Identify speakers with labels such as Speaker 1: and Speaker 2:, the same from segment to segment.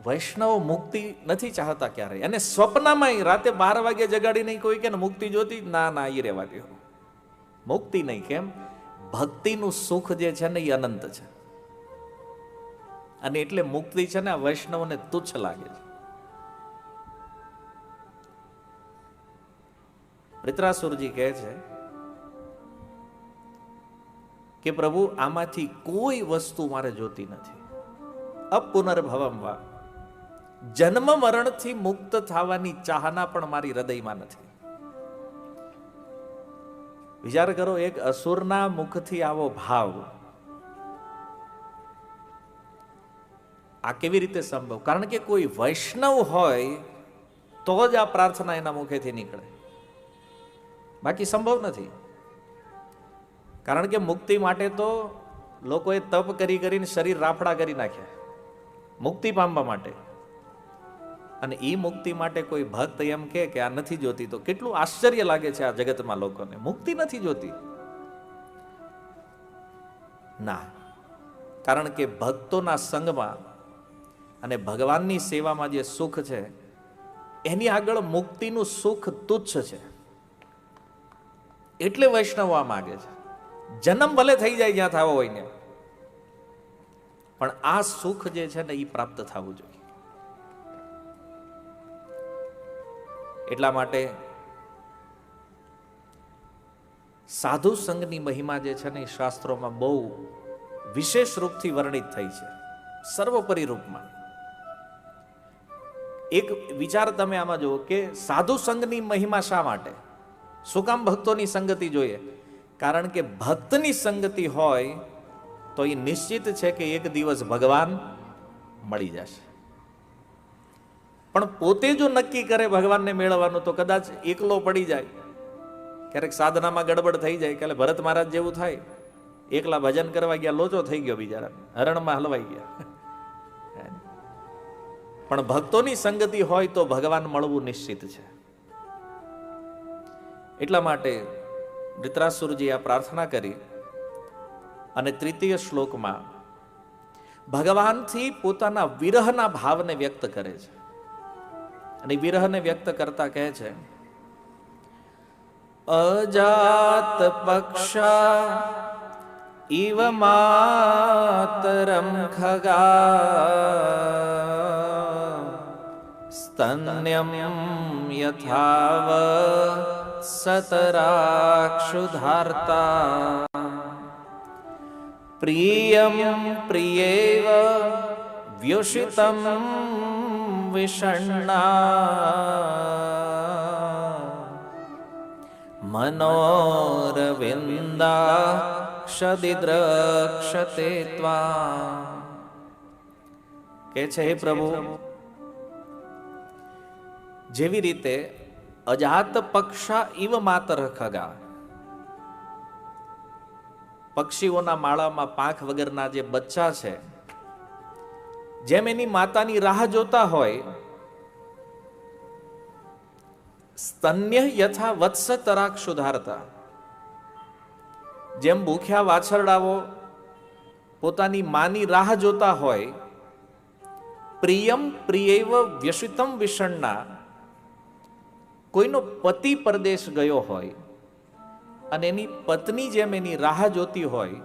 Speaker 1: વૈષ્ણવ મુક્તિ નથી ચાહતા ક્યારેય. અને સ્વપ્નમાં રાતે 12 વાગે જગાડી નહીં કોઈ કે મુક્તિ જોતી, ના ના એ રહેવા દો, મુક્તિ નહીં. કેમ? ભક્તિનું સુખ જે છે ને એ અનંત છે, અને એટલે મુક્તિ છે ને આ વૈષ્ણવને તુચ્છ લાગે છે. વૃત્રાસુરજી કહે છે કે પ્રભુ આમાંથી કોઈ વસ્તુ મારે જોતી નથી. અપુનર્ભવમ વા, જન્મ મરણથી મુક્ત થવાની ચાહના પણ મારી હૃદયમાં નથી. વિચાર કરો, એક અસુરના મુખથી આવો ભાવ, આ કેવી રીતે સંભવ? કારણ કે કોઈ વૈષ્ણવ હોય તો જ આ પ્રાર્થના એના મુખેથી નીકળે, બાકી સંભવ નથી. કારણ કે મુક્તિ માટે તો લોકોએ તપ કરી કરીને શરીર રાફડા કરી નાખ્યા મુક્તિ પામવા માટે, અને એ મુક્તિ માટે કોઈ ભક્ત એમ કે આ નથી જોતી તો કેટલું આશ્ચર્ય લાગે છે આ જગતમાં લોકોને. મુક્તિ નથી જોતી ના, કારણ કે ભક્તોના સંગમાં અને ભગવાનની સેવામાં જે સુખ છે એની આગળ મુક્તિનું સુખ તુચ્છ છે. એટલે વૈષ્ણવ આ માગે છે. જન્મ ભલે થઈ જાય જ્યાં થવો હોય ને, પણ આ સુખ જે છે ને એ પ્રાપ્ત થવું જોઈએ. એટલા માટે સાધુ સંઘની મહિમા જે છે ને એ શાસ્ત્રોમાં બહુ વિશેષ રૂપથી વર્ણિત થઈ છે, સર્વોપરી રૂપમાં. એક વિચાર તમે આમાં જુઓ કે સાધુ સંઘની મહિમા શા માટે? શું કામ ભક્તોની સંગતિ જોઈએ? કારણ કે ભક્તની સંગતિ હોય તો એ નિશ્ચિત છે કે એક દિવસ ભગવાન મળી જશે. પણ પોતે જો નક્કી કરે ભગવાનને મેળવવાનું તો કદાચ એકલો પડી જાય. ક્યારેક સાધનામાં ગડબડ થઈ જાય, કે ભરત મહારાજ જેવું થાય, એકલા ભજન કરવા ગયા, લોચો થઈ ગયો બિચારા, હરણમાં હલવાઈ ગયા. પણ ભક્તોની સંગતિ હોય તો ભગવાન મળવું નિશ્ચિત છે. એટલા માટે ધૃતરાસુરજી આ પ્રાર્થના કરી અને તૃતીય શ્લોકમાં ભગવાનથી પોતાના વિરહના ભાવને વ્યક્ત કરે છે. અને વિરહને વ્યક્ત કરતા કહે છે, અજાત પક્ષા ઇવ માતરમ ખગા સ્તન્યમ યથાવ સતરાક્ષુધાર્તા પ્રિયમ પ્રિયેવ વ્યુષિતમ વિષણ્ણા મનોરવિંદા ક્ષદિદ્રક્ષતે ત્વા. કે છે, હે પ્રભુ, જેવી રીતે અજાત પક્ષા ઇવ માતર ખગા, પક્ષીઓના માળામાં પાંખ વગરના જે બચ્ચા છે, જેમ એની માતાની રાહ જોતા હોય, સ્તન્ય યથા વત્સ તરાક્ષુધારતા, જેમ ભૂખ્યા વાછરડાઓ પોતાની માની રાહ જોતા હોય, પ્રિયમ પ્રિયૈવ વ્યસિતમ વિષણ્ણા, કોઈનો પતિ પરદેશ ગયો હોય અને એની પત્ની જેમ એની રાહ જોતી હોય,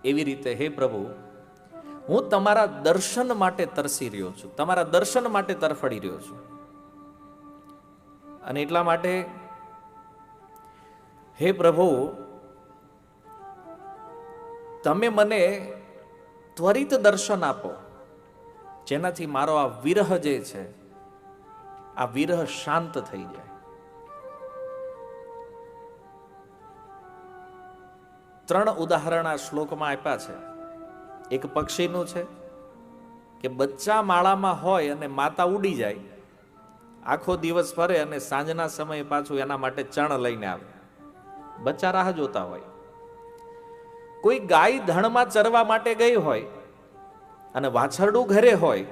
Speaker 1: એવી રીતે હે પ્રભુ, હું તમારા દર્શન માટે તરસી રહ્યો છું, તમારા દર્શન માટે તરફડી રહ્યો છું. અને એટલા માટે હે પ્રભુ, તમે મને ત્વરિત દર્શન આપો, જેનાથી મારો આ વિરહ જે છે, આ વિરહ શાંત થઈ જાય. ત્રણ ઉદાહરણ આ શ્લોકમાં આપ્યા છે. એક પક્ષીનું છે કે બચ્ચા માળામાં હોય અને માતા ઉડી જાય, આખો દિવસ ફરે અને સાંજના સમયે પાછું એના માટે ચણ લઈને આવે, બચ્ચા રાહ જોતા હોય. કોઈ ગાય ધણમાં ચરવા માટે ગઈ હોય અને વાછરડું ઘરે હોય,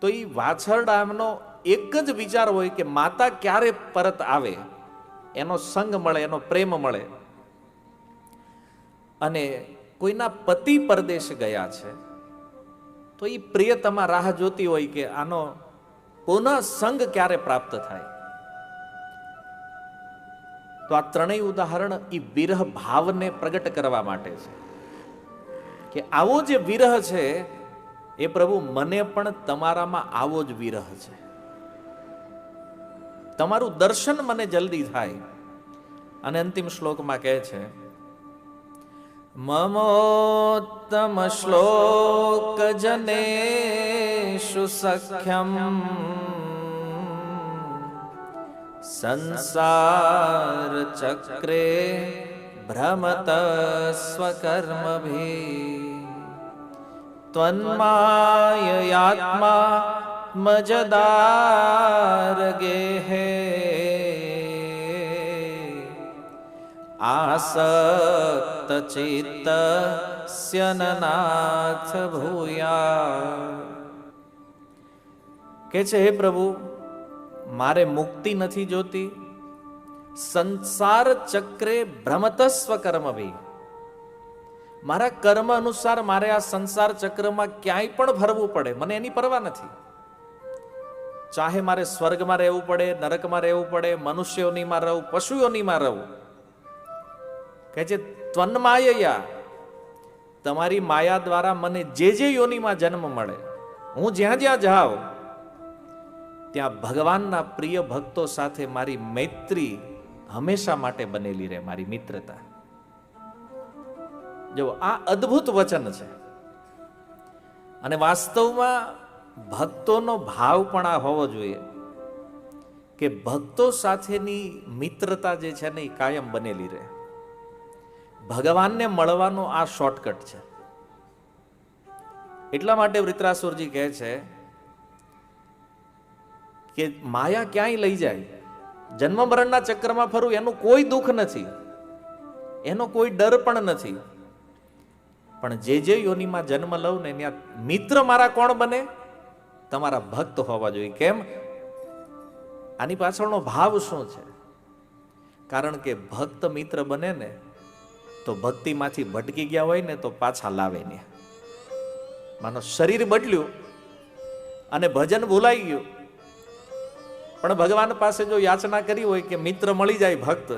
Speaker 1: તો એ વાછરડાનો એક જ વિચાર હોય કે માતા ક્યારે પરત આવે, એનો સંગ મળે, એનો પ્રેમ મળે. અને કોઈના પતિ પરદેશ ગયા છે તો એ પ્રિયતમા રાહ જોતી હોય કે આનો પુનઃ સંગ ક્યારે પ્રાપ્ત થાય. તો આ ત્રણેય ઉદાહરણ એ વિરહ ભાવને પ્રગટ કરવા માટે છે કે આવો જે વિરહ છે એ પ્રભુ મને પણ તમારામાં આવો જ વિરહ છે. તમારું દર્શન મને જલ્દી થાય. અને અંતિમ શ્લોકમાં કહે છે, મમોત્તમ શ્લોક જનેષુ સખ્યમ સંસાર ચક્રે ભ્રમત સ્વકર્મભિ ત્વન્માયયાત્મા મજદાર ગેહે આસક્ત ચિત્ત સ્યનનાથ ભૂયા. કે છે, હે પ્રભુ, મારે મુક્તિ નથી જોતી. સંસાર ચક્રે ભ્રમતસ્વ કર્મ ભી, મારા કર્મ અનુસાર મારે આ સંસાર ચક્રમાં ક્યાંય પણ ફરવું પડે, મને એની પરવા નથી. ચાહે મારે સ્વર્ગમાં રહેવું પડે, નરકમાં રહેવું પડે, મનુષ્યોનીમાં રહું, પશુઓનીમાં રહું. કહે છે, ત્વન્માયયા, તમારી માયા દ્વારા મને જે જે યોનિમાં જન્મ મળે, હું જ્યાં જ્યાં જાઉં ત્યાં ભગવાનના પ્રિય ભક્તો સાથે મારી મૈત્રી હંમેશા માટે બનેલી રહે, મારી મિત્રતા. જો આ અદ્ભુત વચન છે. અને વાસ્તવમાં ભક્તોનો ભાવ પણ આ હોવો જોઈએ કે ભક્તો સાથેની મિત્રતા જે છે ને એ કાયમ બનેલી રહે. ભગવાનને મળવાનો આ શોર્ટકટ છે. એટલા માટે વૃત્રાસુરજી કહે છે કે માયા ક્યાંય લઈ જાય, જન્મ મરણના ચક્રમાં ફરવું એનું કોઈ દુઃખ નથી, એનો કોઈ ડર પણ નથી. પણ જે જે યોનિમાં જન્મ લઉં ને ત્યાં મિત્ર મારા કોણ બને? તમારા ભક્ત હોવા જોઈએ. કેમ? આની પાછળનો ભાવ શું છે? કારણ કે ભક્ત મિત્ર બને ને તો ભક્તિમાંથી ભટકી ગયા હોય ને તો પાછા લાવે ને. માનો શરીર બદલ્યું અને ભજન ભૂલાઈ ગયું, પણ ભગવાન પાસે જો યાચના કરી હોય કે મિત્ર મળી જાય ભક્ત,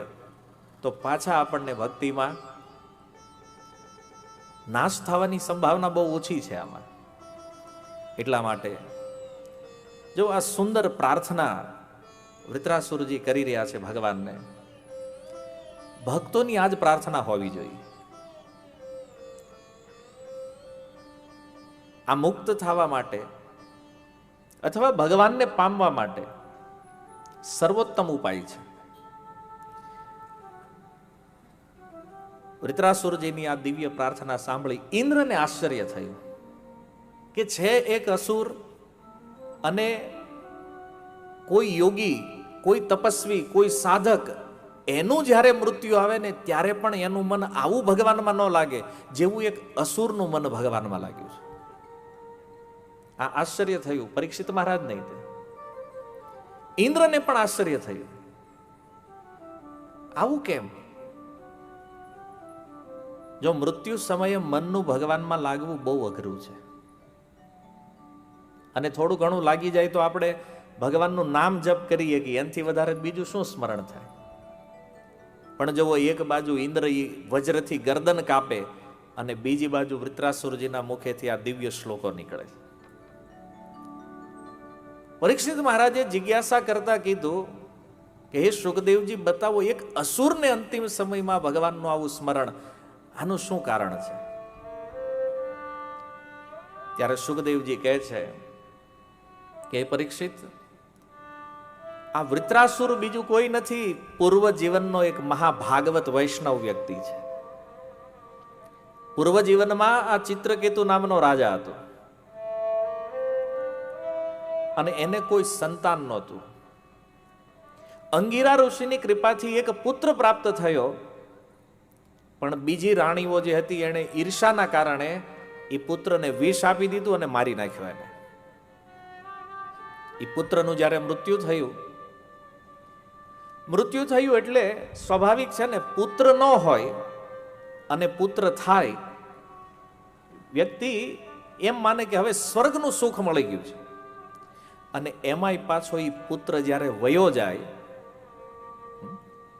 Speaker 1: તો પાછા આપણને ભક્તિમાં નાશ થવાની સંભાવના બહુ ઓછી છે આમાં. એટલા માટે જો આ સુંદર પ્રાર્થના વૃત્રાસુરજી કરી રહ્યા છે ભગવાનને, ભક્તોની આજ પ્રાર્થના હોવી જોઈએ. આ મુક્ત થવા માટે અથવા ભગવાનને પામવા માટે સર્વોત્તમ ઉપાય છે. વૃત્રાસુરજીની આ દિવ્ય પ્રાર્થના સાંભળી ઇન્દ્રને આશ્ચર્ય થયું કે છે એક અસુર અને કોઈ યોગી, કોઈ તપસ્વી, કોઈ સાધક, એનું જ્યારે મૃત્યુ આવે ને ત્યારે પણ એનું મન આવું ભગવાનમાં ન લાગે જેવું એક અસુરનું મન ભગવાનમાં લાગ્યું છે. આ આશ્ચર્ય થયું પરીક્ષિત મહારાજ નહીં, ઇન્દ્રને પણ આશ્ચર્ય થયું. આવું કેમ? જો મૃત્યુ સમયે મનનું ભગવાનમાં લાગવું બહુ અઘરું છે. અને થોડું ઘણું લાગી જાય તો આપણે ભગવાનનું નામ જપ કરીએ કે એનાથી વધારે બીજું શું સ્મરણ થાય. પણ જો એક બાજુ ઇન્દ્ર વજ્રથી ગરદન કાપે અને બીજી બાજુ વૃત્રાસુરજીના મુખેથી આ દિવ્ય શ્લોકો નીકળે છે. પરીક્ષિત મહારાજે જિજ્ઞાસા કરતા કીધું કે હે સુખદેવજી, બતાવો એક અસુરને અંતિમ સમયમાં ભગવાનનું આવું સ્મરણ, આનું શું કારણ છે? ત્યારે સુખદેવજી કહે છે કે પરીક્ષિત, આ વૃત્રાસુર બીજું કોઈ નથી, પૂર્વ જીવનનો એક મહાભાગવત વૈષ્ણવ વ્યક્તિ છે. પૂર્વ જીવનમાં આ ચિત્રકેતુ નામનો રાજા હતો અને એને કોઈ સંતાન નહોતું. અંગિરા ઋષિની કૃપાથી એક પુત્ર પ્રાપ્ત થયો, પણ બીજી રાણીઓ જે હતી એને ઈર્ષાના કારણે એ પુત્રને વિષ આપી દીધું અને મારી નાખ્યો એને. એ પુત્રનું જ્યારે મૃત્યુ થયું એટલે સ્વાભાવિક છે ને, પુત્ર ન હોય અને પુત્ર થાય, વ્યક્તિ એમ માને કે હવે સ્વર્ગનું સુખ મળી ગયું છે. અને એમાંય પાછો એ પુત્ર જ્યારે વયો જાય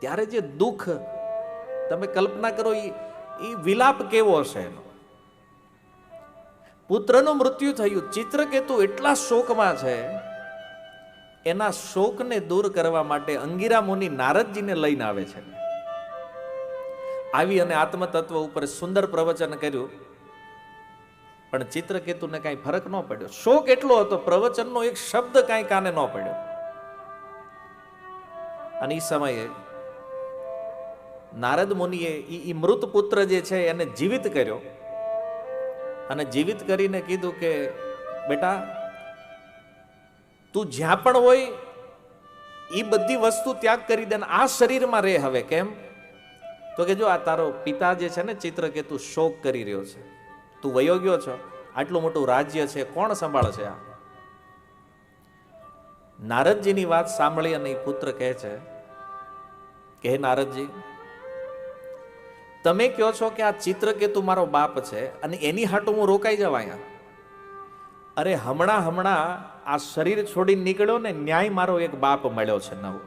Speaker 1: ત્યારે જે દુઃખ, તમે કલ્પના કરો એ વિલાપ કેવો હશે એનો. પુત્રનું મૃત્યુ થયું, ચિત્રકેતુ એટલા શોકમાં છે, એના શોકને દૂર કરવા માટે અંગિરા મુનિ નારદજીને લઈને આવે છે. આવી અને આત્મતત્વ ઉપર સુંદર પ્રવચન કર્યું, પણ ચિત્રકેતુને કાંઈ ફરક ન પડ્યો. શોક એટલો હતો, પ્રવચનનો એક શબ્દ કાંઈ કાને ન પડ્યો. અને એ સમયે નારદ મુનિએ એ મૃત પુત્ર જે છે એને જીવિત કર્યો, અને જીવિત કરીને કીધું કે બેટા, તું જ્યાં પણ હોય એ બધી વસ્તુ ત્યાગ કરી દે, આ શરીરમાં રહે હવે. કેમ? તો કે જો આ તારો પિતા જે છે ને ચિત્રકેતુ શોક કરી રહ્યો છે, તું વયો ગયો છો, આટલું મોટું રાજ્ય છે, કોણ સંભાળશે આ? નારદજીની વાત સાંભળી અને એ પુત્ર કહે છે કે હે નારદજી, તમે કહો છો કે આ ચિત્રકેતુ મારો બાપ છે અને એની હાટું હું રોકાઈ જાવ અહીંયા? અરે હમણાં આ શરીર છોડીને નીકળ્યો ને, ન્યાય મારો એક બાપ મળ્યો છે નવો.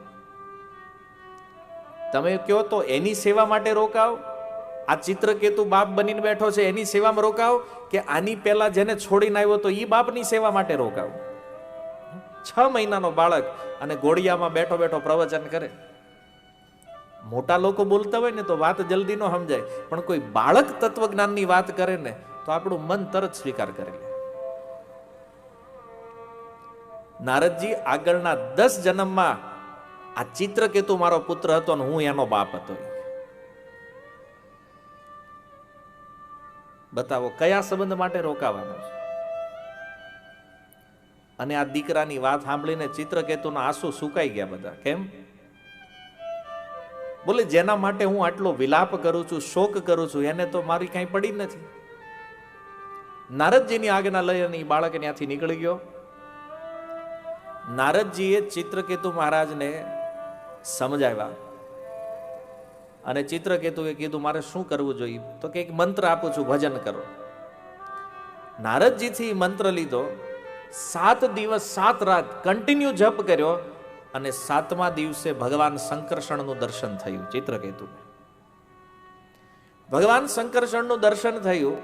Speaker 1: તમે કહો તો એની સેવા માટે રોકાવ? આ ચિત્રકેતુ બાપ બનીને બેઠો છે એની સેવામાં રોકાવ, કે આની પહેલા જેને છોડીને આવ્યો તો એ બાપની સેવા માટે રોકાવ? 6 મહિનાનો બાળક અને ઘોડિયામાં બેઠો બેઠો પ્રવચન કરે. મોટા લોકો બોલતા હોય ને તો વાત જલ્દી ન સમજાય, પણ કોઈ બાળક તત્વજ્ઞાનની વાત કરે ને તો આપણું મન તરત સ્વીકાર કરી લે. નારદજી આગળના 10 જન્મમાં આ ચિત્રકેતુ મારો પુત્ર હતો ને હું એનો બાપ હતો. બતાવો કયા સંબંધ માટે રોકાવાનો છે? અને આ દીકરાની વાત સાંભળીને ચિત્રકેતુના આંસુ સુકાઈ ગયા બધા. કેમ? બોલે જેના માટે હું આટલો વિલાપ કરું છું, શોક કરું છું, એને તો મારી કાંઈ પડી નથી. નારદજીની આજ્ઞા લઈ અને બાળક ત્યાંથી નીકળી ગયો. નારદજીએ ચિત્રકેતુ મહારાજને સમજાવ્યા, અને ચિત્રકેતુએ કીધું મારે શું કરવું જોઈએ? તો કે એક મંત્ર આપું છું, ભજન કરો. નારદજીથી મંત્ર લીધો, 7 દિવસ 7 રાત કન્ટિન્યુ જપ કર્યો, અને 7મા દિવસે ભગવાન શંકરષણનું દર્શન થયું ચિત્રકેતુને. ભગવાન શંકરષણનું દર્શન થયું,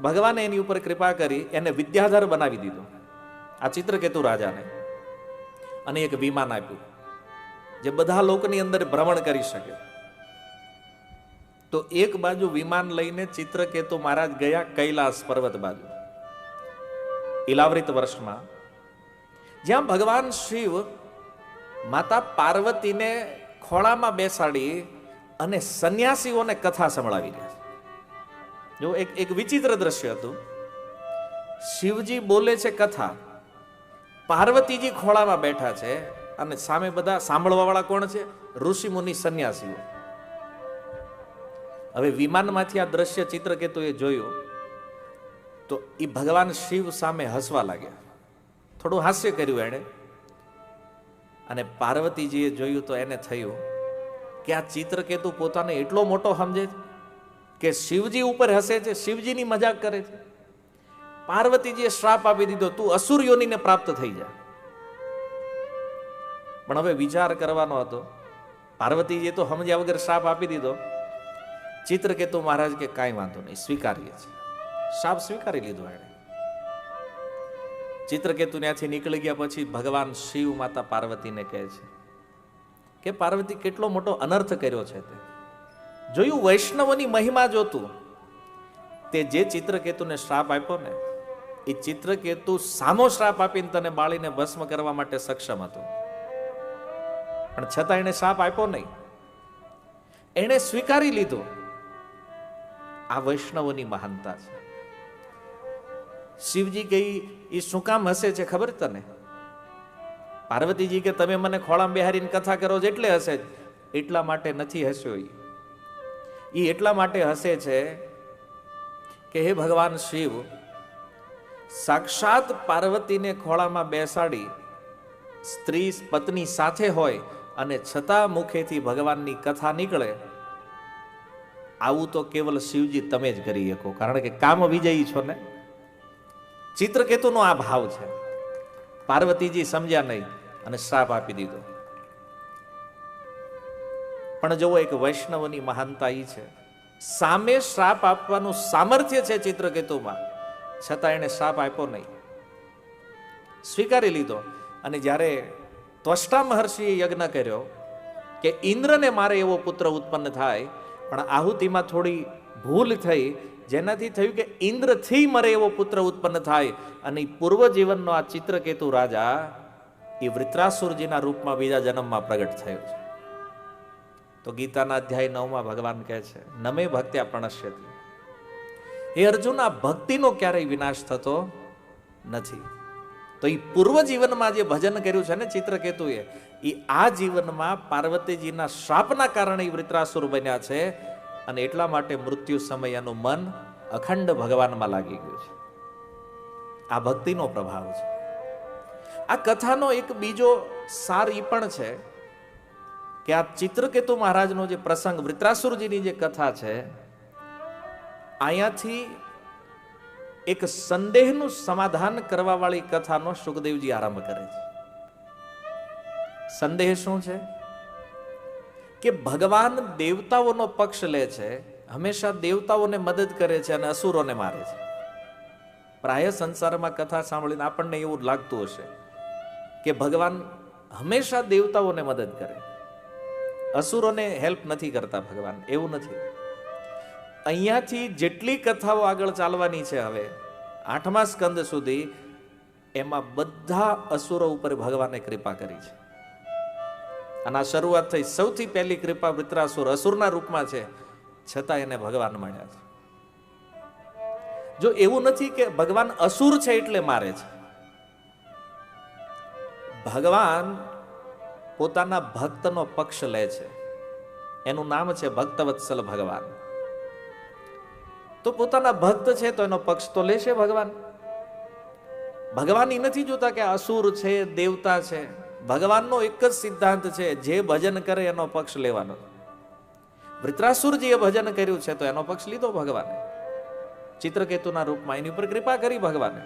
Speaker 1: ભગવાને એની ઉપર કૃપા કરી, એને વિદ્યાધર બનાવી દીધો આ ચિત્રકેતુ રાજાને, અને એક વિમાન આપ્યું જે બધા લોકની અંદર ભ્રમણ કરી શકે. તો એક બાજુ વિમાન લઈને ચિત્રકેતુ મહારાજ ગયા કૈલાસ પર્વત બાજુ, ઇલાવૃત વર્ષમાં, જ્યાં ભગવાન શિવ માતા પાર્વતીને ખોળામાં બેસાડી અને સંન્યાસીઓને કથા સંભળાવી રહ્યા છે. જો એક વિચિત્ર દ્રશ્ય હતું. શિવજી બોલે છે કથા, પાર્વતીજી ખોળામાં બેઠા છે, અને સામે બધા સાંભળવા વાળા કોણ છે? ઋષિ મુનિ સંન્યાસીઓ. હવે વિમાનમાંથી આ દ્રશ્ય ચિત્રકેતુએ જોયું તો એ ભગવાન શિવ સામે હસવા લાગ્યા. થોડું હાસ્ય કર્યું એણે, અને પાર્વતીજીએ જોયું તો એને થયું કે આ ચિત્રકેતુ પોતાને એટલો મોટો સમજે કે શિવજી ઉપર હસે છે, શિવજીની મજાક કરે છે. પાર્વતીજીએ શ્રાપ આપી દીધો, તું અસુર યોનિને પ્રાપ્ત થઈ જા. પણ હવે વિચાર કરવાનો હતો. પાર્વતીજીએ તો સમજ્યા વગર શ્રાપ આપી દીધો. ચિત્રકેતુ મહારાજ કે કાંઈ વાંધો નહીં, સ્વીકારીએ છે. શ્રાપ સ્વીકારી લીધો એણે. ચિત્રકેતુ ત્યાંથી નીકળી ગયા પછી ભગવાન શિવ માતા પાર્વતીને કહે છે કે પાર્વતી, કેટલો મોટો અનર્થ કર્યો છે તે જોયું? વૈષ્ણવની મહિમા જોતું. તે જે ચિત્રકેતુને શ્રાપ આપ્યો ને, એ ચિત્રકેતુ સામો શ્રાપ આપીને તને બાળીને ભસ્મ કરવા માટે સક્ષમ હતો, પણ છતાં એને શ્રાપ આપ્યો નહીં, એને સ્વીકારી લીધો. આ વૈષ્ણવની મહાનતા છે. શિવજી કે એ શું કામ હસે છે ખબર તને? પાર્વતીજી કે તમે મને ખોળામાં બેહારીને કથા કરો છો એટલે હસે. એટલા માટે નથી હસ્યો. એ એટલા માટે હસે છે કે હે ભગવાન શિવ, સાક્ષાત પાર્વતીને ખોળામાં બેસાડી સ્ત્રી પત્ની સાથે હોય અને છતાં મુખેથી ભગવાનની કથા નીકળે, આવું તો કેવલ શિવજી તમે જ કરી શકો, કારણ કે કામ વિજયી છો ને. ચિત્રકેતુનો આ ભાવ છે. પાર્વતીજી સમજ્યા નહીં અને શ્રાપ આપી દીધો. પણ જુઓ, એક વૈષ્ણવની મહાનતા ઈ છે, સામે શ્રાપ આપવાનું સામર્થ્ય છે ચિત્રકેતુમાં, છતાં એને શ્રાપ આપ્યો નહીં, સ્વીકારી લીધો. અને જ્યારે ત્વષ્ટા મહર્ષિએ યજ્ઞ કર્યો કે ઇન્દ્રને મારે એવો પુત્ર ઉત્પન્ન થાય, પણ આહુતિમાં થોડી ભૂલ થઈ, જેનાથી થયું કે ઇન્દ્રથી મરે એવો પુત્ર ઉત્પન્ન થાય. અને પૂર્વ જીવનનો આ ચિત્રકેતુ રાજા એ વૃત્રાસુરજીના રૂપમાં બીજા જન્મમાં પ્રગટ થયો છે. તો ગીતાના અધ્યાય 9માં ભગવાન કહે છે, નમે ભક્ત્યા પ્રણશ્યતિ. હે અર્જુન, આ ભક્તિનો ક્યારેય વિનાશ થતો નથી. તો એ પૂર્વ જીવનમાં જે ભજન કર્યું છે ને ચિત્રકેતુએ, એ આ જીવનમાં પાર્વતીજીના શ્રાપના કારણે વૃત્રાસુર બન્યા છે. અને એટલા માટે મૃત્યુ સમય એનું મન અખંડ ભગવાનમાં લાગી ગયું છે. આ ભક્તિનો પ્રભાવ છે. આ કથાનો એક બીજો સાર એ પણ છે કે આ ચિત્રકેતુ મહારાજનો જે પ્રસંગ, વૃત્રાસુરજીની જે કથા છે, અહીંયાથી એક સંદેહનું સમાધાન કરવા વાળી કથાનો સુખદેવજી આરંભ કરે છે. સંદેહ શું છે? કે ભગવાન દેવતાઓનો પક્ષ લે છે, હંમેશા દેવતાઓને મદદ કરે છે અને અસુરોને મારે છે. પ્રાય સંસારમાં કથા સાંભળીને આપણને એવું લાગતું હશે કે ભગવાન હંમેશા દેવતાઓને મદદ કરે, અસુરોને હેલ્પ નથી કરતા ભગવાન. એવું નથી. અહીંયાથી જેટલી કથાઓ આગળ ચાલવાની છે હવે 8મા સ્કંદ સુધી, એમાં બધા અસુરો ઉપર ભગવાને કૃપા કરી છે. અને આ શરૂઆત થઈ, સૌથી પહેલી કૃપા વૃત્રાસુર અસુરના રૂપમાં છે, છતાં એને ભગવાન મળ્યા છે. જો એવું નથી કે ભગવાન અસુર છે એટલે મારે છે. ભગવાન પોતાના ભક્તનો પક્ષ લે છે, એનું નામ છે ભક્તવત્સલ ભગવાન. તો પોતાના ભક્ત છે તો એનો પક્ષ તો લેશે ભગવાન. ભગવાન એ નથી જોતા કે અસુર છે, દેવતા છે. ભગવાનનો એક જ સિદ્ધાંત છે, જે ભજન કરે એનો પક્ષ લેવાનો. વૃત્રાસુરજીએ ભજન કર્યું છે તો એનો પક્ષ લીધો ભગવાને. ચિત્રકેતુના રૂપમાં એની ઉપર કૃપા કરી ભગવાને.